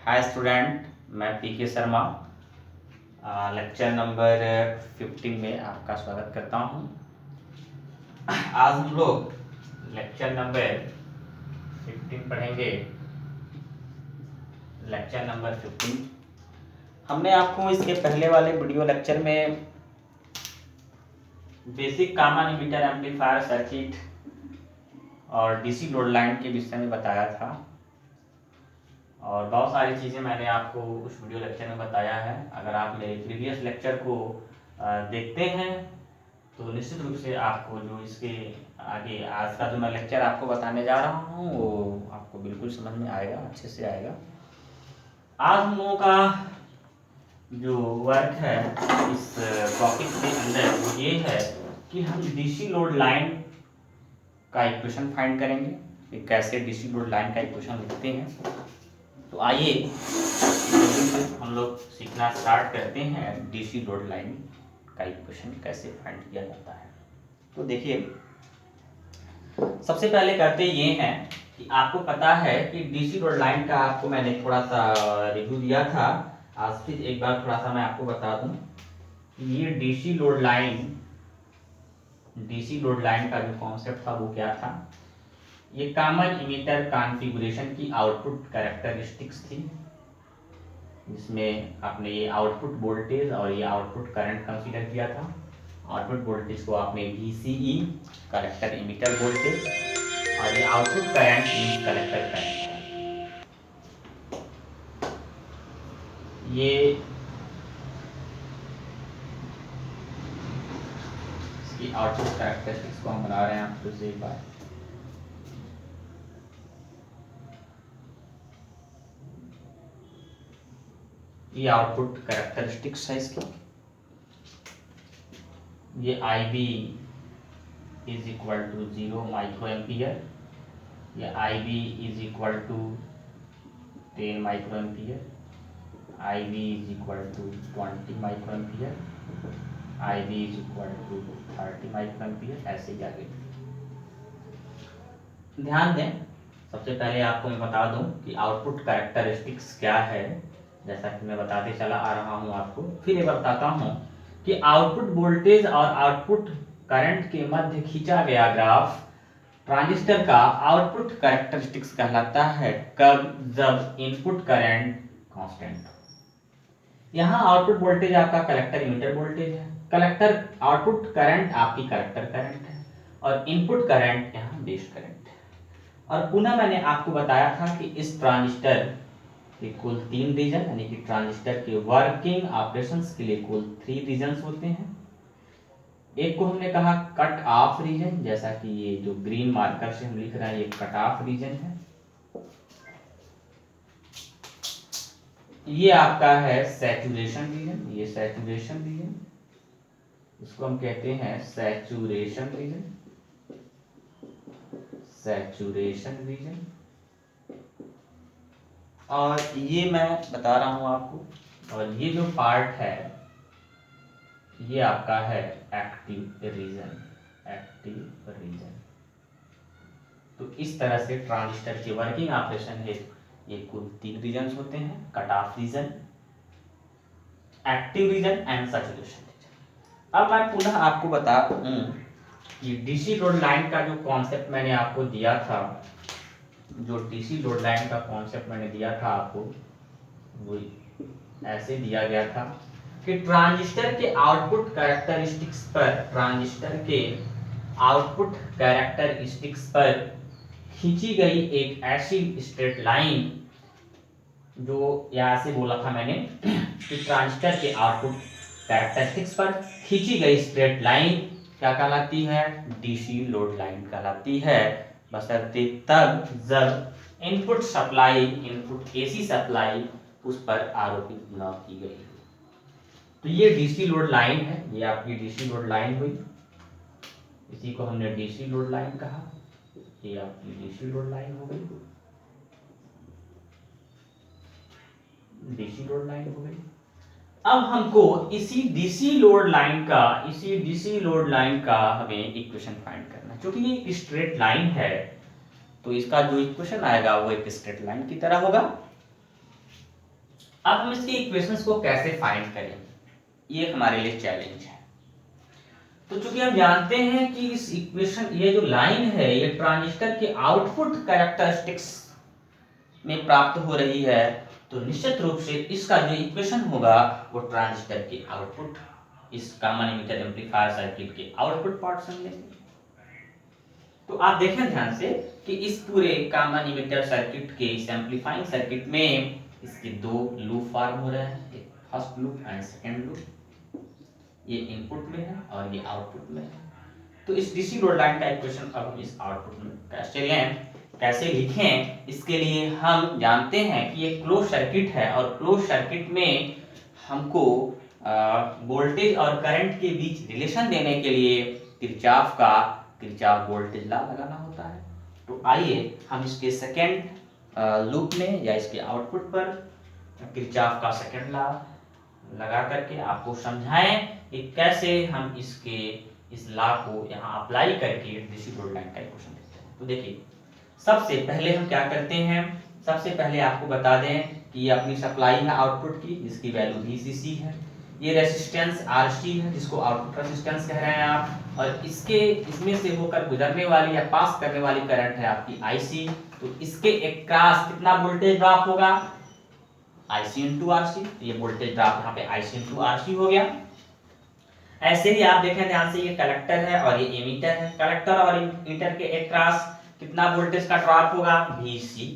Hi student, मैं पीके Sharma lecture number 15 में आपका स्वागत करता हूं। आज हम लोग लेक्चर नंबर 15 पढ़ेंगे। लेक्चर नंबर 15 हमने आपको इसके पहले वाले वीडियो लेक्चर में basic common emitter amplifier circuit और डीसी लोड लाइन के विषय में बताया था और बहुत सारी चीज़ें मैंने आपको उस वीडियो लेक्चर में बताया है। अगर आप मेरे प्रीवियस लेक्चर को देखते हैं तो निश्चित रूप से आपको जो इसके आगे आज का जो मैं लेक्चर आपको बताने जा रहा हूँ वो आपको बिल्कुल समझ में आएगा, अच्छे से आएगा। आज हम लोगों का जो वर्क है इस टॉपिक के अंदर वो ये है कि हम डीसी लोड लाइन का इक्वेशन फाइंड करेंगे कि कैसे डीसी लोड लाइन का इक्वेशन लिखते हैं। तो आइए हम लोग सीखना स्टार्ट करते हैं डीसी लोड लाइन का इक्वेशन कैसे फाइंड किया जाता है। तो देखिए, सबसे पहले करते ये हैं कि आपको पता है कि डीसी लोड लाइन का आपको मैंने थोड़ा सा रिव्यू दिया था। आज फिर एक बार थोड़ा सा मैं आपको बता दूं कि ये डीसी लोड लाइन का जो कॉन्सेप्ट था वो क्या था। ये कॉमन इमीटर कॉन्फ़िगरेशन की आउटपुट कैरेक्टरिस्टिक्स थी, जिसमें आपने ये आउटपुट वोल्टेज और ये आउटपुट करंट कंसीडर किया था। आउटपुट वोल्टेज को आपने VCE कलेक्टर इमीटर वोल्टेज और ये output current means collector current है। ये इसकी आउटपुट कैरेक्टरिस्टिक्स को हम बना रहे हैं आपको से एक बार। ये आउटपुट कैरेक्टरिस्टिक्स है इसकी। ये IB is equal to 0 micro ampere, ये IB is equal to 10 micro ampere, IB is equal to 20 micro ampere, IB is equal to 30 micro ampere, ऐसे ही आगे। ध्यान दें, सबसे पहले आपको मैं बता दूं कि आउटपुट कैरेक्टरिस्टिक्स क्या है। जैसा कि मैं बताते चला आ रहा हूं आपको, फिर एक बार बताता हूं कि आउटपुट वोल्टेज और आउटपुट करंट के मध्य खींचा गया ग्राफ ट्रांजिस्टर का आउटपुट कैरेक्टरिस्टिक्स कहलाता है कब, जब इनपुट करंट कांस्टेंट हो। यहाँ आउटपुट वोल्टेज आपका कलेक्टर इमीटर वोल्टेज है, कलेक्टर आउटपुट करंट आपकी कलेक्टर करंट है और इनपुट करंट यहाँ बेस करंट है। और पुनः मैंने आपको बताया था कि इस ट्रांजिस्टर के कुल 3 रीजन, यानी कि ट्रांजिस्टर के वर्किंग ऑपरेशंस के लिए कुल 3 रीजन्स होते हैं। एक को हमने कहा कट ऑफ रीजन, जैसा कि ये जो ग्रीन मार्कर से हम लिख रहे हैं ये कट ऑफ रीजन है। ये आपका है सैचुरेशन रीजन, ये सैचुरेशन रीजन, इसको हम कहते हैं सैचुरेशन रीजन, सैचुरेशन रीजन। और ये मैं बता रहा हूं आपको, और ये जो पार्ट है ये आपका है एक्टिव रीजन, एक्टिव रीजन। तो इस तरह से ट्रांजिस्टर के वर्किंग ऑपरेशन है ये कुल 3 रीजन्स होते हैं, cut off region, active region and saturation region. अब मैं पुनः आपको बता दूं कि डीसी लोड लाइन का जो कॉन्सेप्ट मैंने आपको दिया था, जो डीसी लोड लाइन का कॉन्सेप्ट मैंने दिया था आपको, वो ऐसे दिया गया था कि ट्रांजिस्टर के आउटपुट कैरेक्टरिस्टिक्स पर, ट्रांजिस्टर के आउटपुट कैरेक्टरिस्टिक्स पर खींची गई एक ऐसी स्ट्रेट लाइन, जो यहाँ से बोला था मैंने कि ट्रांजिस्टर के आउटपुट कैरेक्टरिस्टिक्स पर खींची गई स्ट्रेट लाइन क्या कहलाती है, डीसी लोड लाइन कहलाती है, बशर्ते तब जब input supply, input AC supply उस पर आरोपित न की गई। तो ये डीसी लोड लाइन है, ये आपकी डीसी लोड लाइन हुई, इसी को हमने डीसी लोड लाइन कहा, ये आपकी डीसी लोड लाइन हो गई, डीसी लोड लाइन हो गई। अब हमको इसी डीसी लोड लाइन का हमें इक्वेशन फाइंड करना है। क्योंकि ये एक स्ट्रेट लाइन है तो इसका जो इक्वेशन आएगा वो एक स्ट्रेट लाइन की तरह होगा। अब हम इसके इक्वेशंस को कैसे फाइंड करेंगे, ये हमारे लिए चैलेंज है। तो चूंकि हम जानते हैं कि इस इक्वेशन, ये जो लाइन है ये ट्रांजिस्टर के आउटपुट कैरेक्टरिस्टिक्स में प्राप्त हो रही है, तो निश्चित रूप से इसका जो इक्वेशन होगा वो ट्रांजिस्टर के आउटपुट, इस कॉमन एमिटर एम्पलीफायर सर्किट के आउटपुट पार्ट से मिलेंगे। तो आप देखें ध्यान से कि इस पूरे कॉमन एमिटर सर्किट के, इस एम्पलीफाइंग सर्किट में इसके दो लूप फॉर्म हो रहे हैं, एक first loop and second loop, ये इनपुट में है और ये आउटपुट में है। तो इस डीसी लोड लाइन का इक्वेशन अब हम इस आउटपुट में कैसे लें, कैसे लिखें, इसके लिए हम जानते हैं कि ये क्लोज सर्किट है और क्लोज सर्किट में हमको वोल्टेज और करंट के बीच रिलेशन देने के लिए किरचॉफ वोल्टेज लॉ लगाना होता है। तो आइए हम इसके सेकेंड लूप में या इसके आउटपुट पर किरचॉफ का सेकेंड लॉ लगा करके आपको समझाएं कि कैसे हम इस लॉ को यहाँ अप्लाई करके डीसी लोड लाइन का इक्वेशन देखते हैं। तो देखिए, सबसे पहले हम क्या करते हैं, सबसे पहले आपको बता दें कि ये अपनी सप्लाई है आउटपुट की, जिसकी वैल्यू VCC है, ये रेसिस्टेंस RC है जिसको आउटपुट रेसिस्टेंस कह रहे हैं आप, और इसमें से होकर गुजरने वाली या पास करने वाली करंट है आपकी IC। तो इसके अक्रॉस कितना वोल्टेज ड्रॉप होगा, IC इंटू RC, ये वोल्टेज ड्रॉप यहाँ पे IC इंटू RC हो गया। ऐसे ही आप देखें ध्यान से, ये कलेक्टर है और ये एमीटर है, कलेक्टर और एमीटर के अक्रॉस कितना वोल्टेज का ड्रॉप होगा, VCE।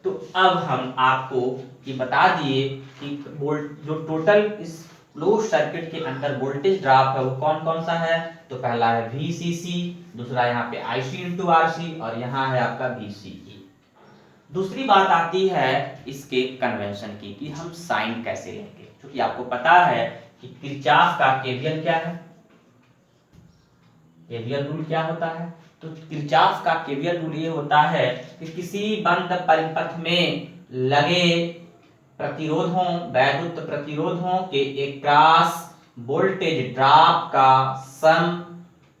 तो अब हम आपको ये बता दिए कि जो टोटल इस क्लोज सर्किट के अंदर वोल्टेज ड्रॉप है वो कौन कौन सा है। तो पहला है VCC, दूसरा यहाँ पे IC इंटू RC और यहाँ है आपका VCE। दूसरी बात आती है इसके कन्वेंशन की कि हम साइन कैसे लेंगे, क्योंकि आपको पता है कि किरचॉफ का केवीएल क्या है, केवीएल रूल क्या होता है। तो किरचॉफ का केवीएल रूल ये होता है कि किसी बंद परिपथ में लगे प्रतिरोधों, वैद्युत प्रतिरोधों के अक्रॉस वोल्टेज ड्रॉप का सम,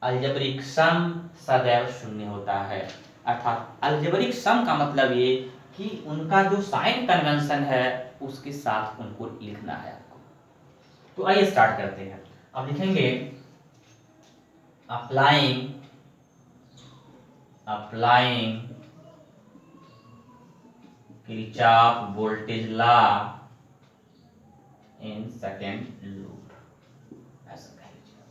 अलजेब्रिक सम सदैव शून्य होता है। अर्थात अलजेब्रिक सम का मतलब ये कि उनका जो साइन कन्वेंशन है उसके साथ उनको लिखना है आपको। तो आइए स्टार्ट करते हैं। अब लिखेंगे applying Kirchhoff voltage law in second loop, ऐसा कह लीजिए।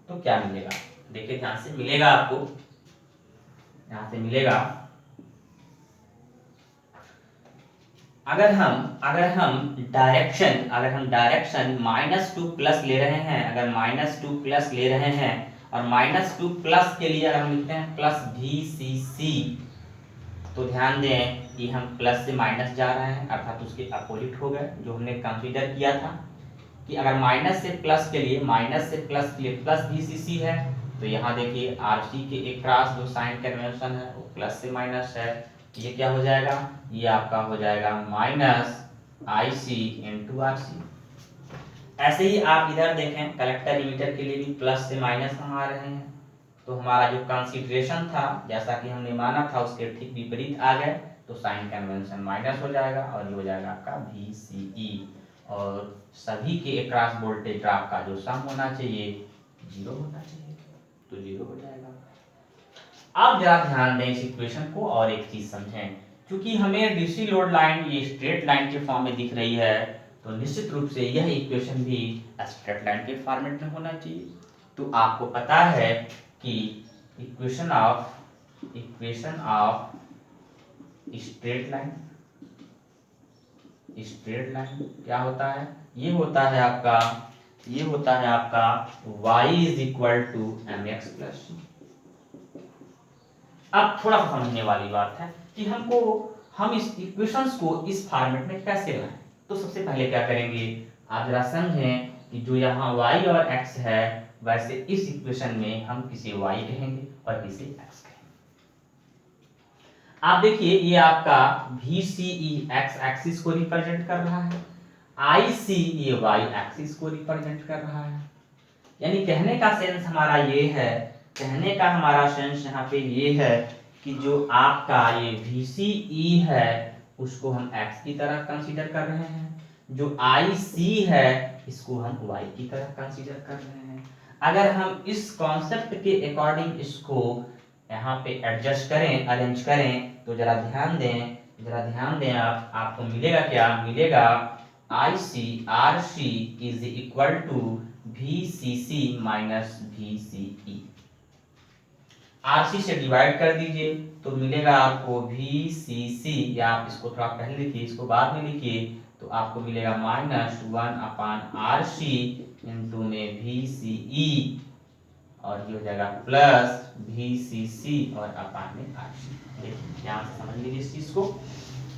तो क्या मिलेगा, देखिए ध्यान से, मिलेगा आपको, यहां से मिलेगा, अगर हम डायरेक्शन -2 प्लस ले रहे हैं, अगर -2 प्लस ले रहे हैं और -2 प्लस के लिए अगर हम लिखते हैं प्लस VCC, तो ध्यान दें कि हम प्लस से माइनस जा रहे हैं, अर्थात उसके अपोजिट हो गए जो हमने कंसीडर किया था कि अगर माइनस से प्लस के लिए प्लस VCC है, तो यहाँ देखिए RC के अक्रॉस जो साइन कन्वेंशन है वो प्लस से माइनस है, ये क्या हो जाएगा, ये आपका हो जाएगा -IC इंटू RC। ऐसे ही आप इधर देखें, कलेक्टर एमीटर के लिए भी प्लस से माइनस हम आ रहे हैं, तो हमारा जो कंसीडरेशन था जैसा कि हमने माना था उसके ठीक विपरीत आ गए, तो साइन कन्वेंशन माइनस हो जाएगा और ये हो जाएगा आपका VCE, और सभी के अक्रॉस वोल्टेज ड्रॉप का जो सम होना चाहिए 0 होना चाहिए, तो 0 हो जाएगा। अब जरा ध्यान दें इस इक्वेशन को और एक चीज समझें, क्योंकि हमें डीसी लोड लाइन ये स्ट्रेट लाइन के फॉर्म में दिख रही है, तो निश्चित रूप से यह इक्वेशन भी स्ट्रेट लाइन के फॉर्मेट में होना चाहिए। तो आपको पता है कि इक्वेशन ऑफ स्ट्रेट लाइन क्या होता है, ये होता है आपका y is equal to mx plus c। अब थोड़ा सा समझने वाली बात है कि हम इस इक्वेशंस को इस फॉर्मेट में कैसे लाएं। तो सबसे पहले क्या करेंगे, आप जरा समझें कि जो यहाँ y और x है, वैसे इस इक्वेशन में हम किसे y कहेंगे और किसे x कहेंगे। आप देखिए, ये आपका VCE x एक्सिस को रिप्रेजेंट कर रहा है, IC ये y एक्सिस को रिप्रेजेंट कर रहा है। यानी कहने का सेंस हमारा ये है, कहने का हमारा सेंस यहाँ पे ये है कि जो आपका ये VCE है उसको हम x की तरह कंसीडर कर रहे हैं, जो IC है इसको हम y की तरह कंसीडर कर रहे हैं। अगर हम इस कॉन्सेप्ट के अकॉर्डिंग इसको यहाँ पे एडजस्ट करें, अरेंज करें, तो जरा ध्यान दें आपको मिलेगा क्या, मिलेगा ICRC is equal to VCC minus VCE। RC से डिवाइड कर दीजिए तो मिलेगा आपको VCC, या आप इसको थोड़ा पहले लिखिए, इसको बाद में लिखिए, तो आपको मिलेगा -1/RC इंटू में VCE, और ये हो जाएगा प्लस VCC और अपान में RC। देखिए ध्यान से समझ लीजिए इस चीज को।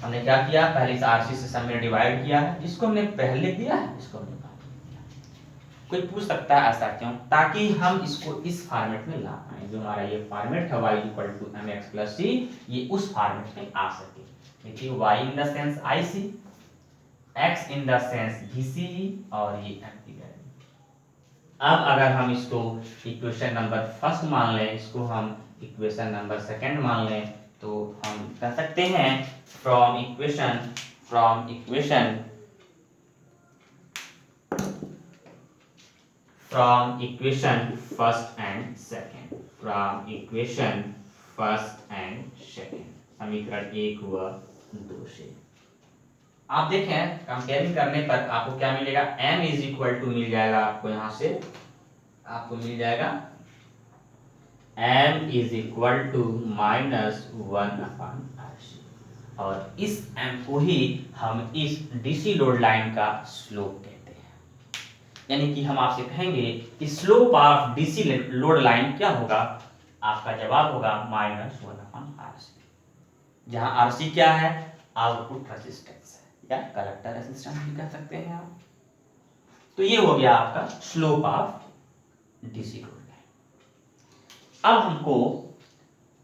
हमने क्या किया, पहले इस RC से सब में डिवाइड किया है, इसको हमने पहले दिया है, इसको हमने बाद में दिया। कोई पूछ सकता है ऐसा क्यों, ताकि हम इसको इस फॉर्मेट में ला पाए, जो हमारा ये फॉर्मेट है y = mx + c, ये उस फॉर्मेट में आ सके। देखिए y in the sense IC, x in the sense VCE, और ये m की वैल्यू। अब अगर हम इसको इक्वेशन नंबर फर्स्ट मान लें, इसको हम इक्वेशन नंबर सेकंड मान लें, तो हम कह सकते हैं from equation first and second, समीकरण 1 व 2 से आप देखें कंपेयरिंग करने पर आपको क्या मिलेगा, m इज इक्वल टू मिल जाएगा आपको, यहाँ से आपको मिल जाएगा m is equal to -1/RC, और इस m को ही हम इस डीसी लोड लाइन का स्लोप कहते हैं। यानी कि हम आपसे कहेंगे कि slope of DC load line क्या होगा, आपका जवाब होगा -1/RC, जहां RC क्या है, आउटपुट रेजिस्टेंस है, या कलेक्टर रेजिस्टेंस भी कह सकते हैं आप। तो ये हो गया आपका slope of DC load line.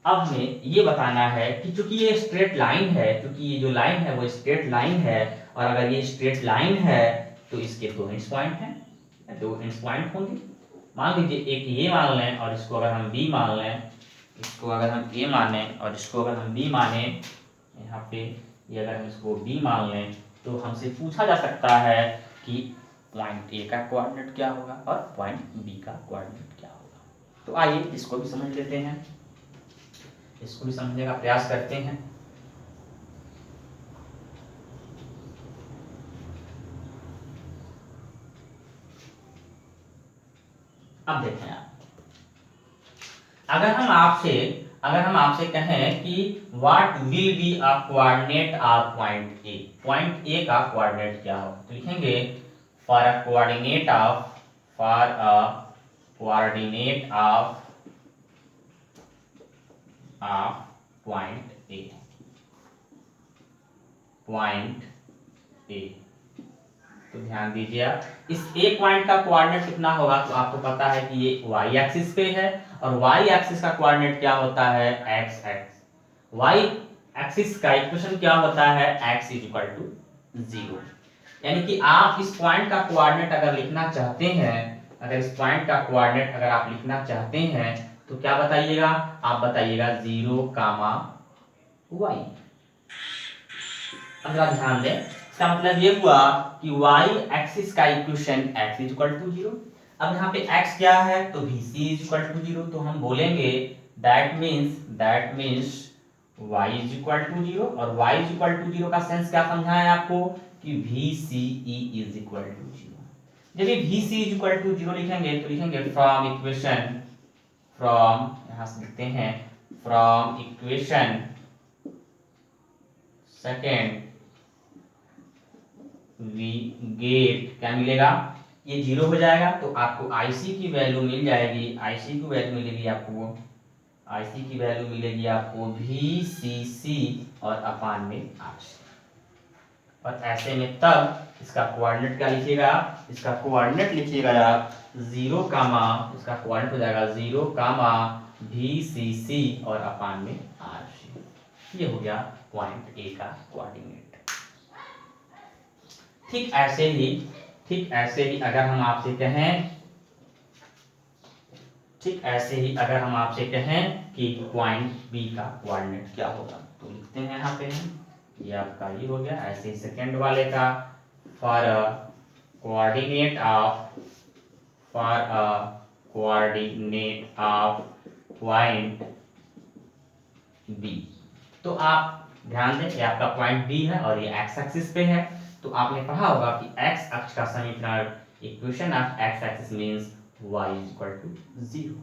अब हमें ये बताना है कि चूंकि ये स्ट्रेट लाइन है, क्योंकि ये जो लाइन है वो स्ट्रेट लाइन है, और अगर ये स्ट्रेट लाइन है तो इसके दो एंड पॉइंट हैं, दो एंड पॉइंट होंगे। मान लीजिए एक ये मान लें, और इसको अगर हम बी मान लें, इसको अगर हम ए माने और इसको अगर हम बी माने, यहाँ पे ये अगर हम इसको बी मान लें, तो हमसे पूछा जा सकता है कि पॉइंट ए का कोऑर्डिनेट क्या होगा और पॉइंट बी का कोऑर्डिनेट क्या होगा। तो आइए इसको भी समझ लेते हैं, इसको भी समझने का प्रयास करते हैं। अब देखें आप, अगर हम आपसे कहें कि what will be a coordinate of point A का कोऑर्डिनेट क्या हो, तो लिखेंगे for a coordinate of point A. तो ध्यान दीजिए आप, इस एक पॉइंट का कोऑर्डिनेट कितना होगा, तो आपको पता है कि ये y एक्सिस पे है, और y एक्सिस का कोऑर्डिनेट क्या होता है, x एक्स। y एक्सिस का इक्वेशन क्या होता है, x = 0। यानी कि आप इस पॉइंट का कोऑर्डिनेट अगर लिखना चाहते हैं, अगर आप लिखना चाहते हैं, तो क्या बताइएगा, आप बताइएगा 0, y। अब जरा ध्यान दें, इसका मतलब ये हुआ कि y एक्सिस का इक्वेशन x = 0। अब यहाँ पे x क्या है, तो VC = 0, तो हम बोलेंगे दैट मीन्स y = 0, और y = 0 का सेंस क्या समझाएं आपको, कि VCE = 0। जब ये VC = 0 लिखेंगे, तो लिखेंगे यहाँ से लिखते हैं from equation second we get, क्या मिलेगा, ये 0 हो जाएगा, तो आपको IC की वैल्यू मिल जाएगी, IC की वैल्यू मिलेगी आपको VCC और अपान में RC। और ऐसे में तब इसका कोऑर्डिनेट क्या लिखिएगा, इसका कोऑर्डिनेट लिखिएगा आप 0, इसका कोऑर्डिनेट हो जाएगा 0, VCC और अपान में RC। ये हो गया पॉइंट ए का कोऑर्डिनेट। ठीक ऐसे ही अगर हम आपसे कहें कि पॉइंट बी का कोऑर्डिनेट क्या होगा, तो लिखते हैं यहाँ पे हम ये आपका ये हो गया। ऐसे ही सेकेंड वाले का for a coordinate of point B. तो आप ध्यान दें कि आपका पॉइंट बी है और ये एक्स एक्सिस पे है। तो आपने पढ़ा होगा कि एक्स अक्ष का समीकरण equation of x axis means y is equal to 0।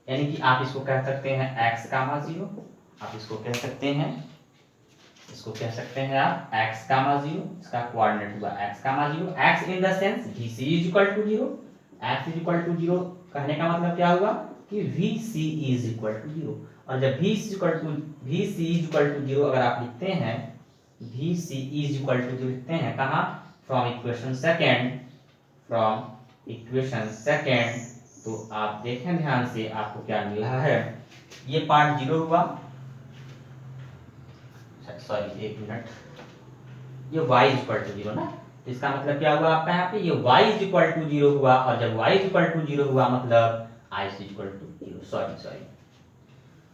यानी कि आप इसको कह सकते हैं x कामा 0, आप इसको कह सकते हैं आप x कामा 0, इसका कोऑर्डिनेट हुआ x comma 0, x in the sense vc is equal to 0। x is equal to 0 कहने का मतलब क्या हुआ कि vc इज इक्वल टू 0। और जब vc इज इक्वल टू 0 अगर आप लिखते हैं vc इज इक्वल टू 0 लिखते हैं कहाँ, फ्रॉम इक्वेशन सेकेंड, तो आप देखें ध्यान से आपको क्या मिल रहा है। ये पार्ट 0 हुआ, सॉरी एक मिनट, ये y इज इक्वल टू 0 ना, तो इसका मतलब क्या हुआ आपका यहाँ पे ये y इज इक्वल टू 0 हुआ। और जब y इज इक्वल टू 0 हुआ मतलब i is equal to 0, sorry.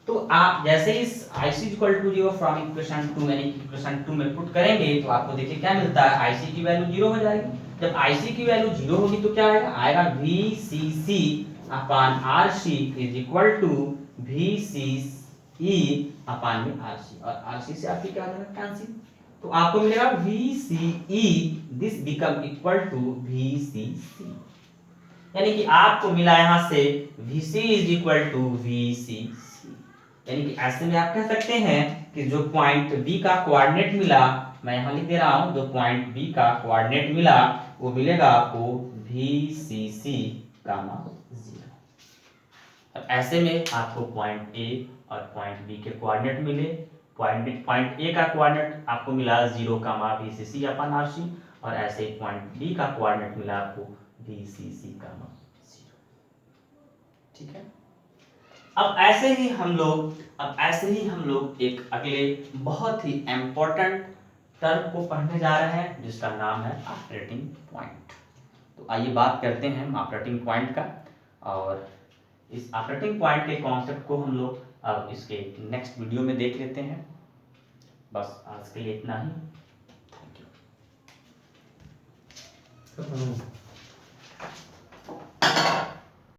तो आप जैसे इस ic is equal to 0 from equation 2 यानी कि इक्वेशन 2 में पुट करेंगे तो आपको देखिए क्या मिलता है, ic की वैल्यू 0 हो जाएगी। जब ic की वैल्यू 0 होगी तो क्या आएगा vcc upon rc is equal to vcE upon में rc, और rc से आपकी क्या होगा कैंसिल, तो आपको मिलेगा vce, this become equal to vcc। यानी कि आपको मिला यहां से vc is equal to vcc। यानी कि ऐसे में आप कह सकते हैं कि जो पॉइंट बी का कोऑर्डिनेट मिला, मैं यहां लिख दे रहा हूं, जो पॉइंट बी का कोऑर्डिनेट मिला वो मिलेगा आपको VCC, 0। अब ऐसे में आपको पॉइंट ए और पॉइंट बी के कोऑर्डिनेट मिले। पॉइंट ए का कोऑर्डिनेट आपको मिला 0, VCC अपन RC, और ऐसे पॉइंट बी का कोऑर्डिनेट मिला आपको VCC, 0। ठीक है। अब ऐसे ही हम लोग एक अगले बहुत ही इंपॉर्टेंट टर्म को पढ़ने जा रहे हैं जिसका नाम है ऑपरेटिंग पॉइंट। तो आइए बात करते हैं ऑपरेटिंग पॉइंट का, और इस ऑपरेटिंग पॉइंट के कॉन्सेप्ट को हम लोग अब इसके नेक्स्ट वीडियो में देख लेते हैं। बस आज के लिए इतना ही। Thank you.